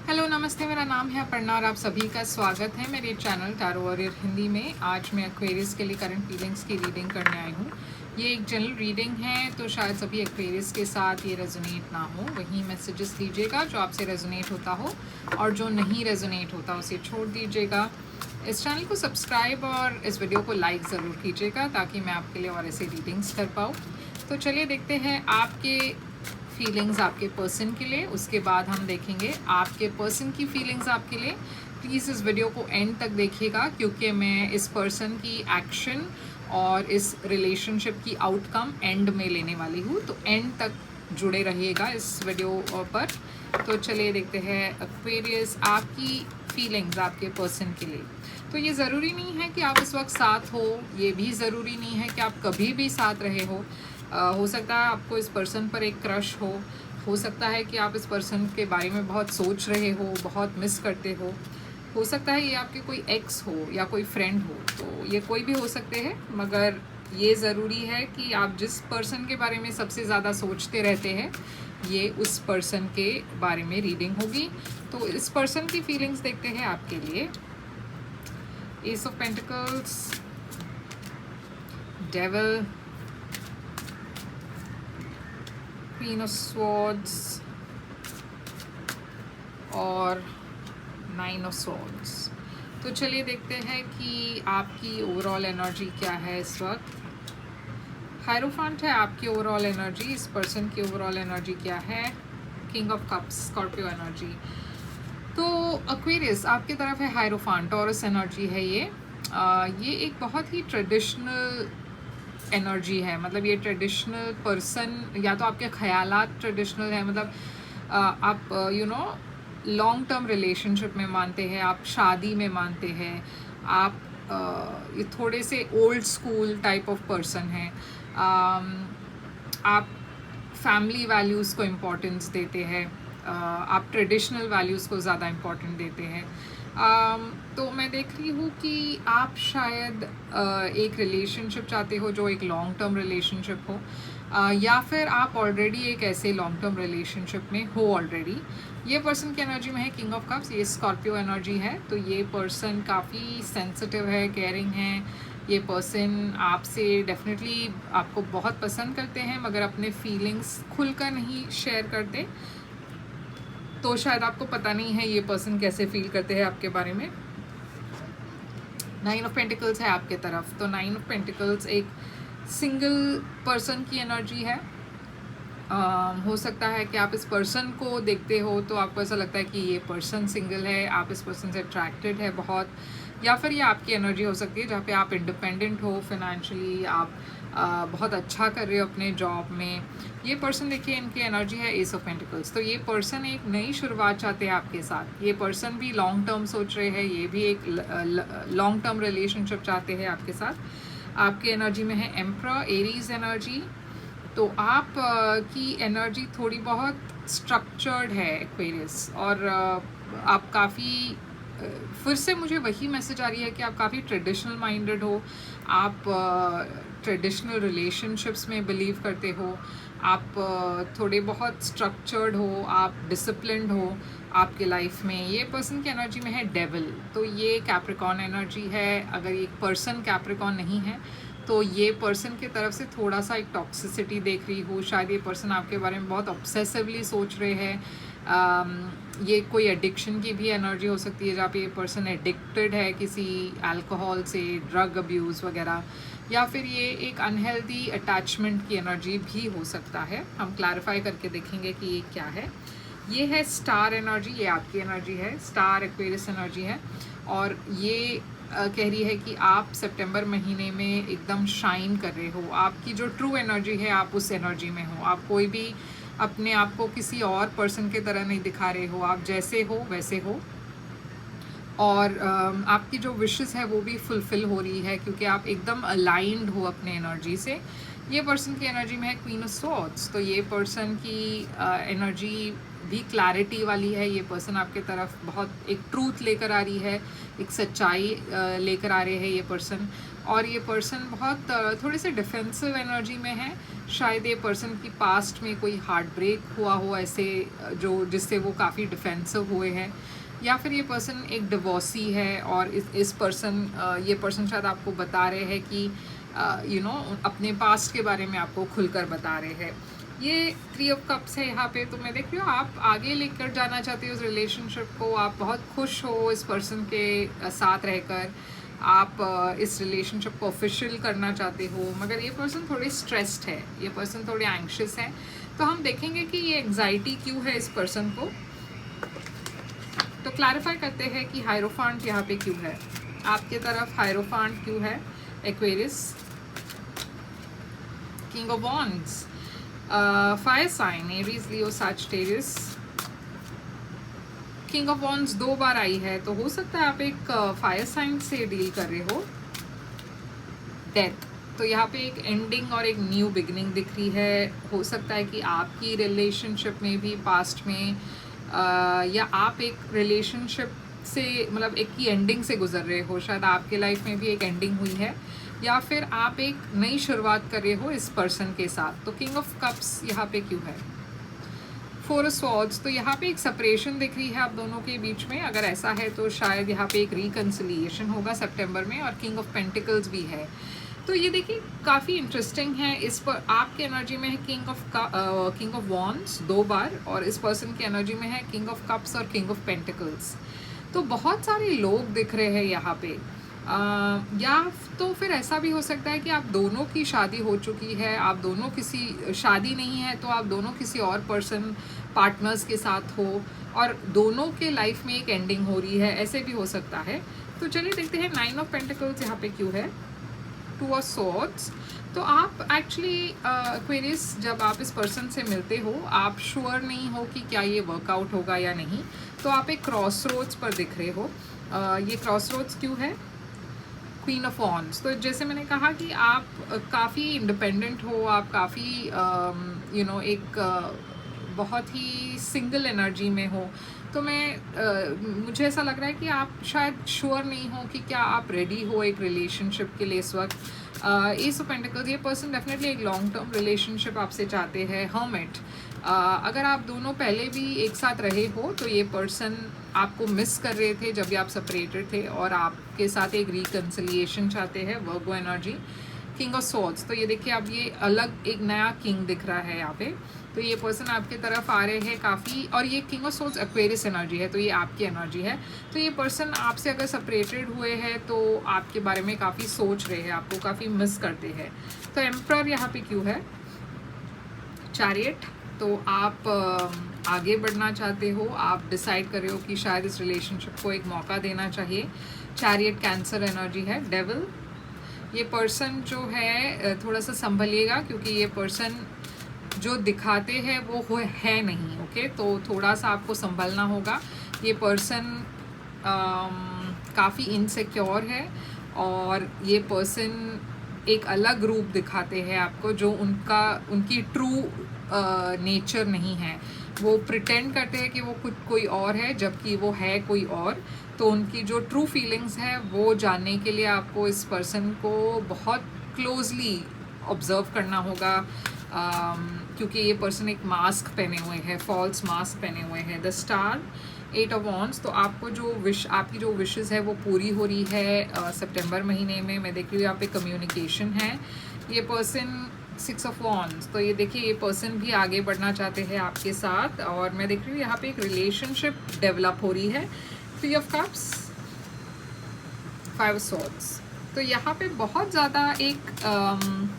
Hello नमस्ते, मेरा नाम है अपर्णा और आप सभी का स्वागत है मेरे चैनल टैरो वॉरियर हिंदी में। आज मैं एक्वेरियस के लिए करंट फीलिंग्स की रीडिंग करने आई हूँ। ये एक जनरल रीडिंग है, तो शायद सभी एक्वेरियस के साथ ये रेजोनेट ना हो। वहीं मैसेजेस दीजिएगा जो आपसे रेजोनेट होता हो, और जो नहीं रेजोनेट होता उसे छोड़ दीजिएगा। इस चैनल को सब्सक्राइब और इस वीडियो को लाइक ज़रूर कीजिएगा ताकि मैं आपके लिए और ऐसे रीडिंग्स कर पाऊँ। तो चलिए देखते हैं आपके फीलिंग्स आपके पर्सन के लिए, उसके बाद हम देखेंगे आपके पर्सन की फीलिंग्स आपके लिए। प्लीज़ इस वीडियो को एंड तक देखिएगा क्योंकि मैं इस पर्सन की एक्शन और इस रिलेशनशिप की आउटकम एंड में लेने वाली हूँ, तो एंड तक जुड़े रहिएगा इस वीडियो पर। तो चलिए देखते हैं एक्वेरियस आपकी फीलिंग्स आपके पर्सन के लिए। तो ये ज़रूरी नहीं है कि आप इस वक्त साथ हो, ये भी ज़रूरी नहीं है कि आप कभी भी साथ रहे हो सकता है आपको इस पर्सन पर एक क्रश हो सकता है कि आप इस पर्सन के बारे में बहुत सोच रहे हो, बहुत मिस करते हो सकता है ये आपके कोई एक्स हो या कोई फ्रेंड हो, तो ये कोई भी हो सकते हैं। मगर ये ज़रूरी है कि आप जिस पर्सन के बारे में सबसे ज़्यादा सोचते रहते हैं, ये उस पर्सन के बारे में रीडिंग होगी। तो इस पर्सन की फीलिंग्स देखते हैं आपके लिए। S of pentacles, devil, queen of swords और नाइन ऑफ स्वॉर्ड्स। तो चलिए देखते हैं कि आपकी ओवरऑल एनर्जी क्या है इस वक्त। हायरोफेंट है आपकी ओवरऑल एनर्जी, इस पर्सन की ओवरऑल एनर्जी क्या है। King of cups, Scorpio energy. तो एक्वेरियस आपकी तरफ है हायरोफेंट, टॉरस एनर्जी है ये। ये एक बहुत ही ट्रेडिशनल एनर्जी है, मतलब ये ट्रेडिशनल पर्सन, या तो आपके ख्यालात ट्रेडिशनल है, मतलब आप लॉन्ग टर्म रिलेशनशिप में मानते हैं, आप शादी में मानते हैं, आप ये थोड़े से old school type of person हैं। आप फैमिली वैल्यूज़ को इम्पोर्टेंस देते हैं, आप ट्रेडिशनल वैल्यूज़ को ज़्यादा इम्पोर्टेंट देते हैं। तो मैं देख रही हूँ कि आप शायद एक रिलेशनशिप चाहते हो जो एक लॉन्ग टर्म रिलेशनशिप हो, या फिर आप ऑलरेडी एक ऐसे लॉन्ग टर्म रिलेशनशिप में हो ऑलरेडी। ये पर्सन की एनर्जी में है किंग ऑफ कप्स, ये स्कॉर्पियो एनर्जी है। तो ये पर्सन काफ़ी सेंसिटिव है, केयरिंग है। ये पर्सन आपसे डेफिनेटली आपको बहुत पसंद करते हैं, मगर अपने फीलिंग्स खुलकर नहीं शेयर करते। तो शायद आपको पता नहीं है ये पर्सन कैसे फील करते हैं आपके बारे में। नाइन ऑफ पेंटिकल्स है आपके तरफ, तो नाइन ऑफ पेंटिकल्स एक सिंगल पर्सन की एनर्जी है। हो सकता है कि आप इस पर्सन को देखते हो तो आपको ऐसा लगता है कि ये पर्सन सिंगल है, आप इस पर्सन से अट्रैक्टेड है बहुत, या फिर ये आपकी एनर्जी हो सकती है जहाँ पे आप इंडिपेंडेंट हो फिनेंशियली, आप बहुत अच्छा कर रहे हो अपने जॉब में। ये पर्सन देखिए, इनकी एनर्जी है एस ऑफ पेंटिकल्स। तो ये पर्सन एक नई शुरुआत चाहते हैं आपके साथ। ये पर्सन भी लॉन्ग टर्म सोच रहे हैं, ये भी एक लॉन्ग टर्म रिलेशनशिप चाहते हैं आपके साथ। आपकी एनर्जी में है एम्परर, एरीज एनर्जी। तो आप की एनर्जी थोड़ी बहुत स्ट्रक्चर्ड है एक्वेरियस, और आप काफ़ी फिर से मुझे वही मैसेज आ रही है कि आप काफ़ी ट्रेडिशनल माइंडेड हो, आप ट्रेडिशनल रिलेशनशिप्स में बिलीव करते हो, आप थोड़े बहुत स्ट्रक्चर्ड हो, आप डिसिप्लिन्ड हो आपके लाइफ में। ये पर्सन की एनर्जी में है डेविल, तो ये कैप्रिकॉर्न एनर्जी है। अगर ये पर्सन कैप्रिकॉर्न नहीं है तो ये पर्सन की तरफ से थोड़ा सा एक टॉक्सिसिटी देख रही हो। शायद ये पर्सन आपके बारे में बहुत ऑब्सेसिवली सोच रहे हैं। ये कोई एडिक्शन की भी एनर्जी हो सकती है, जहाँ पे ये पर्सन एडिक्टेड है किसी अल्कोहल से, ड्रग अब्यूज़ वगैरह, या फिर ये एक अनहेल्दी अटैचमेंट की एनर्जी भी हो सकता है। हम क्लैरिफाई करके देखेंगे कि ये क्या है। ये है स्टार एनर्जी, ये आपकी एनर्जी है, स्टार एक्वेरियस एनर्जी है। और ये कह रही है कि आप सितंबर महीने में एकदम शाइन कर रहे हो। आपकी जो ट्रू एनर्जी है, आप उस एनर्जी में हो। आप कोई भी अपने आप को किसी और पर्सन की तरह नहीं दिखा रहे हो, आप जैसे हो वैसे हो। और आपकी जो विशेस है वो भी फुलफ़िल हो रही है क्योंकि आप एकदम अलाइंड हो अपने एनर्जी से। ये पर्सन की एनर्जी में है क्वीन ऑफ स्वॉर्ड्स, तो ये पर्सन की एनर्जी भी क्लैरिटी वाली है। ये पर्सन आपके तरफ बहुत एक ट्रूथ लेकर आ रही है, एक सच्चाई लेकर आ रहे हैं ये पर्सन। और ये पर्सन बहुत थोड़े से डिफेंसिव एनर्जी में है। शायद ये पर्सन की पास्ट में कोई हार्ट ब्रेक हुआ हो ऐसे, जो जिससे वो काफ़ी डिफेंसिव हुए हैं, या फिर ये पर्सन एक डिवोर्सी है और ये पर्सन शायद आपको बता रहे हैं कि अपने पास्ट के बारे में आपको खुलकर बता रहे हैं। ये 3 ऑफ कप्स है यहाँ पे। तो मैं देख रही हूँ आप आगे लेकर जाना चाहते हो उस रिलेशनशिप को, आप बहुत खुश हो इस पर्सन के साथ रहकर, आप इस रिलेशनशिप को ऑफिशियल करना चाहते हो, मगर ये पर्सन थोड़े स्ट्रेस्ड है, ये पर्सन थोड़े एंग्शियस है। तो हम देखेंगे कि ये एंग्जाइटी क्यों है इस पर्सन को। तो क्लैरिफाई करते हैं कि हायरोफांट यहाँ पे क्यों है, आपके तरफ हायरोफांट क्यों है। Aquarius, king of wands, fire sign Aries, Leo, Sagittarius. King of wands 2 बार आई है, तो हो सकता है आप एक फायर साइन से डील कर रहे हो। डेथ, तो यहाँ पे एक एंडिंग और एक न्यू बिगिनिंग दिख रही है। हो सकता है कि आपकी रिलेशनशिप में भी पास्ट में या आप एक रिलेशनशिप से मतलब एक की एंडिंग से गुजर रहे हो, शायद आपके लाइफ में भी एक एंडिंग हुई है, या फिर आप एक नई शुरुआत कर रहे हो इस पर्सन के साथ। तो किंग ऑफ कप्स यहाँ पे क्यों है। 4 स्वॉर्ड्स, तो यहाँ पे एक सेपरेशन दिख रही है आप दोनों के बीच में। अगर ऐसा है तो शायद यहाँ पे एक रिकन्सिलिएशन होगा सितंबर में। और किंग ऑफ पेंटिकल्स भी है। तो ये देखिए काफ़ी इंटरेस्टिंग है। इस पर आपके एनर्जी में है किंग ऑफ वॉन्ड्स 2 बार, और इस पर्सन की एनर्जी में है किंग ऑफ कप्स और किंग ऑफ पेंटिकल्स। तो बहुत सारे लोग दिख रहे हैं यहाँ पे। या तो फिर ऐसा भी हो सकता है कि आप दोनों की शादी हो चुकी है, आप दोनों किसी शादी नहीं है तो आप दोनों किसी और पर्सन पार्टनर्स के साथ हो, और दोनों के लाइफ में एक एंडिंग हो रही है, ऐसे भी हो सकता है। तो चलिए देखते हैं 9 ऑफ पेंटिकल्स यहाँ पे क्यों है। 2 ऑफ स्वॉर्ड्स, तो आप एक्चुअली एक्वेरियस जब आप इस पर्सन से मिलते हो आप श्योर नहीं हो कि क्या ये वर्कआउट होगा या नहीं, तो आप एक क्रॉस रोड्स पर दिख रहे हो। ये क्रॉस रोड्स क्यों है। क्वीन ऑफ वॉन्ड्स, तो जैसे मैंने कहा कि आप काफ़ी इंडिपेंडेंट हो, आप काफ़ी एक बहुत ही सिंगल एनर्जी में हो। तो मुझे ऐसा लग रहा है कि आप शायद श्योर नहीं हो कि क्या आप रेडी हो एक रिलेशनशिप के लिए इस वक्त। एस ऑफ पेंटिकल्स, ये पर्सन डेफिनेटली एक लॉन्ग टर्म रिलेशनशिप आपसे चाहते हैं। हर्मिट, अगर आप दोनों पहले भी एक साथ रहे हो तो ये पर्सन आपको मिस कर रहे थे जब भी आप सेपरेटेड थे, और आपके साथ एक रिकन्सिलिएशन चाहते हैं। वर्गो एनर्जी, किंग ऑफ स्वॉर्ड्स, तो ये देखिए अब ये अलग एक नया किंग दिख रहा है यहाँ पे। तो ये पर्सन आपके तरफ आ रहे हैं काफ़ी, और ये king of swords Aquarius energy है, तो ये आपकी एनर्जी है। तो ये पर्सन आपसे अगर सेपरेटेड हुए हैं तो आपके बारे में काफ़ी सोच रहे हैं, आपको काफ़ी मिस करते हैं। तो एम्परर यहाँ पे क्यों है। चैरियट, तो आप आगे बढ़ना चाहते हो, आप डिसाइड कर रहे हो कि शायद इस रिलेशनशिप को एक मौका देना चाहिए। चैरियट कैंसर एनर्जी है। डेविल, ये पर्सन जो है थोड़ा सा संभलिएगा, क्योंकि ये पर्सन जो दिखाते हैं वो है नहीं। ओके, तो थोड़ा सा आपको संभलना होगा। ये पर्सन काफ़ी इनसिक्योर है, और ये पर्सन एक अलग रूप दिखाते हैं आपको जो उनकी ट्रू नेचर नहीं है। वो प्रिटेंड करते हैं कि वो कोई और है जबकि वो है कोई और। तो उनकी जो ट्रू फीलिंग्स है वो जानने के लिए आपको इस पर्सन को बहुत क्लोजली ऑब्जर्व करना होगा, क्योंकि ये पर्सन एक मास्क पहने हुए हैं, फॉल्स मास्क पहने हुए हैं। द स्टार, 8 ऑफ वॉन्ड्स, तो आपको आपकी जो विशेस है वो पूरी हो रही है सितंबर महीने में। मैं देख रही हूँ यहाँ पे कम्युनिकेशन है। ये पर्सन 6 ऑफ वॉन्ड्स, तो ये देखिए ये पर्सन भी आगे बढ़ना चाहते हैं आपके साथ, और मैं देख रही हूँ यहाँ पे एक रिलेशनशिप डेवलप हो रही है। 3 ऑफ कप्स, 5 ऑफ स्वॉर्ड्स, तो यहाँ पे बहुत ज़्यादा एक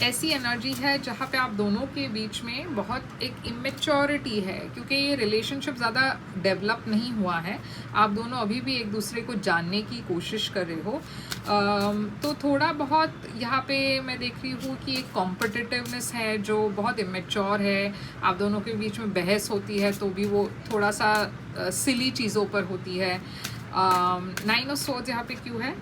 ऐसी एनर्जी है जहाँ पे आप दोनों के बीच में बहुत एक इमेच्योरिटी है, क्योंकि ये रिलेशनशिप ज़्यादा डेवलप नहीं हुआ है। आप दोनों अभी भी एक दूसरे को जानने की कोशिश कर रहे हो। तो थोड़ा बहुत यहाँ पे मैं देख रही हूँ कि एक कॉम्पिटिटिवनेस है जो बहुत इमेच्योर है। आप दोनों के बीच में बहस होती है तो भी वो थोड़ा सा सिली चीज़ों पर होती है। 9 ऑफ स्वॉर्ड्स यहाँ पे क्यों है।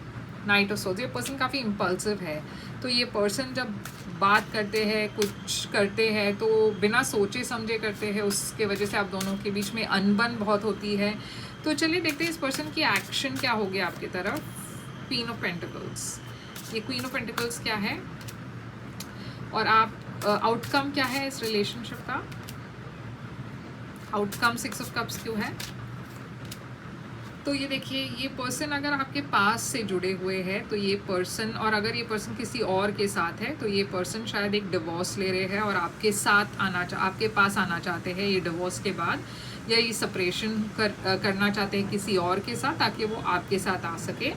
नाइट ऑफ स्वॉर्ड्स, ये पर्सन काफ़ी इम्पल्सिव है। तो ये पर्सन जब बात करते हैं, कुछ करते हैं तो बिना सोचे समझे करते हैं, उसके वजह से आप दोनों के बीच में अनबन बहुत होती है। तो चलिए देखते हैं इस पर्सन की एक्शन क्या होगी आपकी तरफ। क्वीन ऑफ पेंटिकल्स, ये क्वीन ऑफ पेंटिकल्स क्या है और आप आउटकम क्या है इस रिलेशनशिप का। आउटकम 6 ऑफ कप्स क्यों है? तो ये देखिए, ये पर्सन अगर आपके पास से जुड़े हुए हैं तो ये पर्सन, और अगर ये पर्सन किसी और के साथ है तो ये पर्सन शायद एक डिवोर्स ले रहे हैं और आपके साथ आपके पास आना चाहते हैं ये डिवोर्स के बाद, या ये सेपरेशन करना चाहते हैं किसी और के साथ ताकि वो आपके साथ आ सके।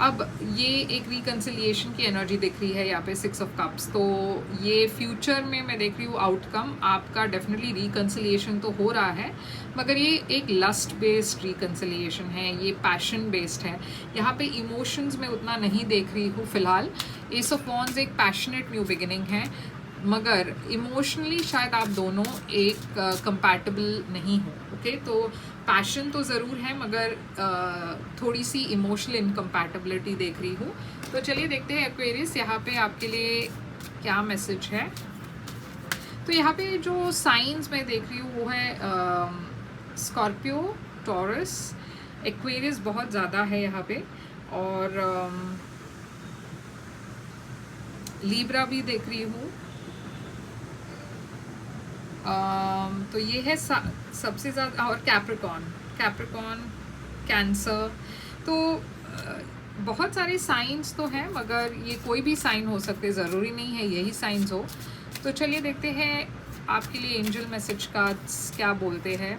अब ये एक रिकन्सिलिएशन की एनर्जी दिख रही है यहाँ पे 6 ऑफ कप्स। तो ये फ्यूचर में मैं देख रही हूँ आउटकम आपका डेफिनेटली रिकन्सिलिएशन तो हो रहा है, मगर ये एक लस्ट बेस्ड रिकन्सिलिएशन है, ये पैशन बेस्ड है। यहाँ पे इमोशंस में उतना नहीं देख रही हूँ फ़िलहाल। एस ऑफ वॉन्ड्स एक पैशनेट न्यू बिगिनिंग है, मगर इमोशनली शायद आप दोनों एक कंपैटिबल नहीं हो। ओके, तो पैशन तो ज़रूर है मगर थोड़ी सी इमोशनल इनकम्पैटिबिलिटी देख रही हूँ। तो चलिए देखते हैं एक्वेरियस यहाँ पे आपके लिए क्या मैसेज है। तो यहाँ पे जो साइंस मैं देख रही हूँ वो है स्कॉर्पियो, टॉरस, एक्वेरियस बहुत ज़्यादा है यहाँ पे, और लीब्रा भी देख रही हूँ। तो ये है सबसे ज़्यादा, और कैप्रिकॉन, कैंसर। तो बहुत सारे साइंस तो हैं मगर ये कोई भी साइन हो सकते, ज़रूरी नहीं है यही साइंस हो। तो चलिए देखते हैं आपके लिए एंजल मैसेज कार्ड्स क्या बोलते हैं।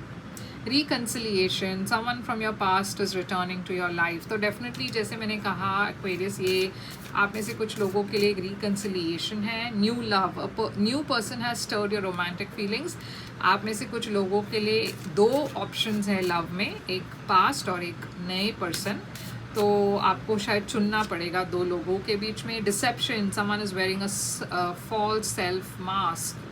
Reconciliation, someone from your past is returning to your life. तो डेफिनेटली जैसे मैंने कहा एक्वेरियस, ये आप में से कुछ लोगों के लिए एक रिकन्सिलिएशन है। New love, new person has stirred your romantic feelings. आप में से कुछ लोगों के लिए 2 ऑप्शंस हैं लव में, एक पास्ट और एक नए पर्सन। तो आपको शायद चुनना पड़ेगा 2 लोगों के बीच में। Deception, someone is wearing a false self mask.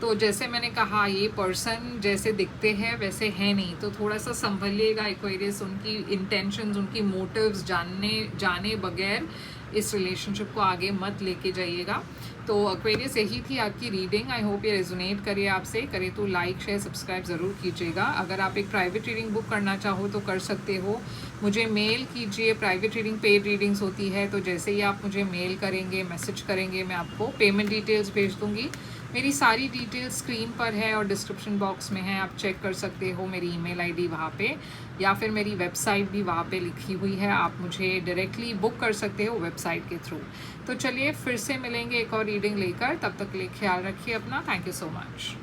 तो जैसे मैंने कहा ये पर्सन जैसे दिखते हैं वैसे है नहीं, तो थोड़ा सा संभलिएगा एक्वेरियस, उनकी इंटेंशंस, उनकी मोटिव्स जाने बगैर इस रिलेशनशिप को आगे मत लेके जाइएगा। तो एक्वेरियस यही थी आपकी रीडिंग। आई होप ये रेजोनेट करे आपसे, करे तो लाइक शेयर सब्सक्राइब ज़रूर कीजिएगा। अगर आप एक प्राइवेट रीडिंग बुक करना चाहो तो कर सकते हो, मुझे मेल कीजिए। प्राइवेट रीडिंग पेड रीडिंग्स होती है, तो जैसे ही आप मुझे मेल करेंगे, मैसेज करेंगे, मैं आपको पेमेंट डिटेल्स भेज दूँगी। मेरी सारी डिटेल्स स्क्रीन पर है और डिस्क्रिप्शन बॉक्स में है, आप चेक कर सकते हो। मेरी ईमेल आईडी वहाँ पे, या फिर मेरी वेबसाइट भी वहाँ पे लिखी हुई है, आप मुझे डायरेक्टली बुक कर सकते हो वेबसाइट के थ्रू। तो चलिए फिर से मिलेंगे एक और रीडिंग लेकर, तब तक के लिए ख्याल रखिए अपना। Thank you so much.